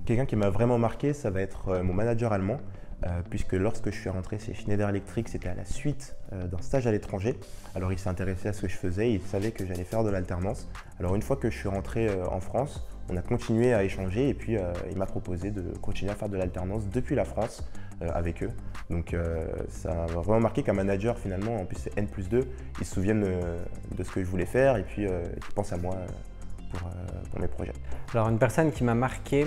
Quelqu'un qui m'a vraiment marqué, ça va être mon manager allemand, puisque lorsque je suis rentré chez Schneider Electric, c'était à la suite d'un stage à l'étranger. Alors il s'est intéressé à ce que je faisais, il savait que j'allais faire de l'alternance. Alors une fois que je suis rentré en France, on a continué à échanger et puis il m'a proposé de continuer à faire de l'alternance depuis la France avec eux. Donc ça m'a vraiment marqué qu'un manager finalement, en plus c'est N+2, ils se souviennent de ce que je voulais faire et puis ils pensent à moi pour mes projets. Alors une personne qui m'a marqué,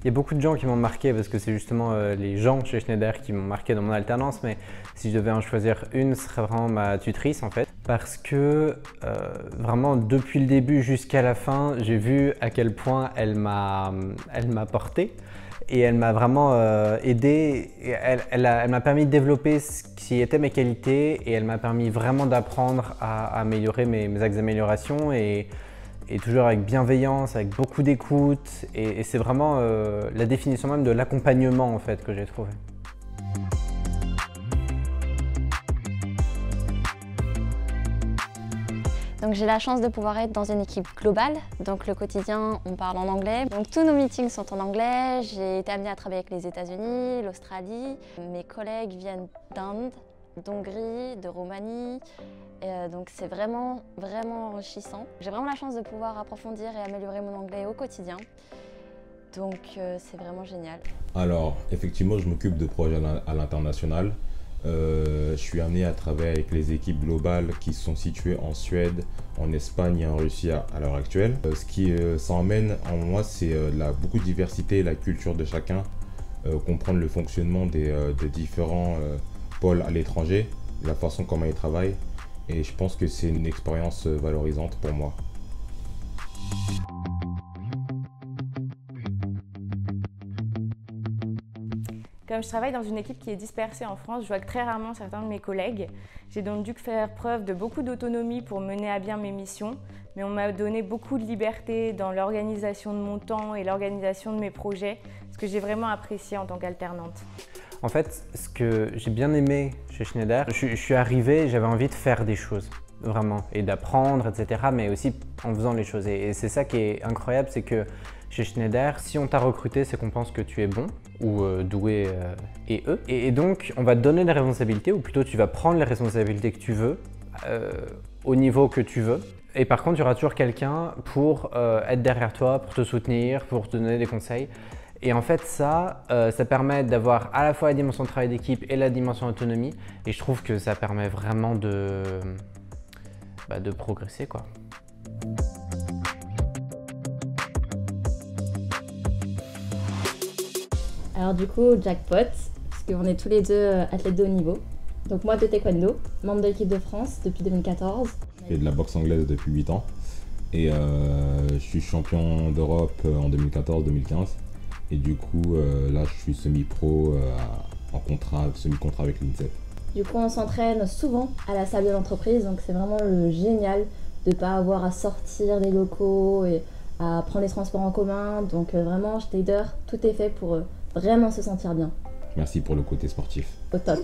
il y a beaucoup de gens qui m'ont marqué parce que c'est justement les gens chez Schneider qui m'ont marqué dans mon alternance, mais si je devais en choisir une, ce serait vraiment ma tutrice en fait. Parce que vraiment depuis le début jusqu'à la fin, j'ai vu à quel point elle m'a porté et elle m'a vraiment aidé. Elle m'a permis de développer ce qui était mes qualités et elle m'a permis vraiment d'apprendre à améliorer mes axes d'amélioration et toujours avec bienveillance, avec beaucoup d'écoute et c'est vraiment la définition même de l'accompagnement en fait que j'ai trouvé. Donc j'ai la chance de pouvoir être dans une équipe globale, donc le quotidien on parle en anglais. Donc tous nos meetings sont en anglais, j'ai été amenée à travailler avec les États-Unis, l'Australie. Mes collègues viennent d'Inde, d'Hongrie, de Roumanie. Donc c'est vraiment enrichissant. J'ai vraiment la chance de pouvoir approfondir et améliorer mon anglais au quotidien. Donc c'est vraiment génial. Alors effectivement je m'occupe de projets à l'international. Je suis amené à travailler avec les équipes globales qui sont situées en Suède, en Espagne et en Russie à l'heure actuelle. Ce qui s'emmène en moi, c'est beaucoup de diversité, la culture de chacun, comprendre le fonctionnement des différents pôles à l'étranger, la façon comment ils travaillent. Et je pense que c'est une expérience valorisante pour moi. Comme je travaille dans une équipe qui est dispersée en France, je vois que très rarement certains de mes collègues. J'ai donc dû faire preuve de beaucoup d'autonomie pour mener à bien mes missions, mais on m'a donné beaucoup de liberté dans l'organisation de mon temps et l'organisation de mes projets, ce que j'ai vraiment apprécié en tant qu'alternante. En fait, ce que j'ai bien aimé chez Schneider, je suis arrivé, j'avais envie de faire des choses, vraiment, et d'apprendre, etc., mais aussi en faisant les choses. Et c'est ça qui est incroyable, c'est que chez Schneider, si on t'a recruté, c'est qu'on pense que tu es bon ou doué et eux. Et donc, on va te donner les responsabilités, ou plutôt tu vas prendre les responsabilités que tu veux, au niveau que tu veux. Et par contre, il y aura toujours quelqu'un pour être derrière toi, pour te soutenir, pour te donner des conseils. Et en fait, ça permet d'avoir à la fois la dimension de travail d'équipe et la dimension autonomie. Et je trouve que ça permet vraiment de progresser, quoi. Alors du coup, jackpot, parce qu'on est tous les deux athlètes de haut niveau. Donc moi de taekwondo, membre de l'équipe de France depuis 2014. Je fais de la boxe anglaise depuis 8 ans. Et je suis champion d'Europe en 2014-2015. Et du coup, là, je suis semi-pro en semi-contrat avec l'INSEP. Du coup, on s'entraîne souvent à la salle de l'entreprise, donc c'est vraiment le génial de ne pas avoir à sortir des locaux et à prendre les transports en commun. Donc vraiment, Schneider, tout est fait pour vraiment se sentir bien. Merci pour le côté sportif. Au top.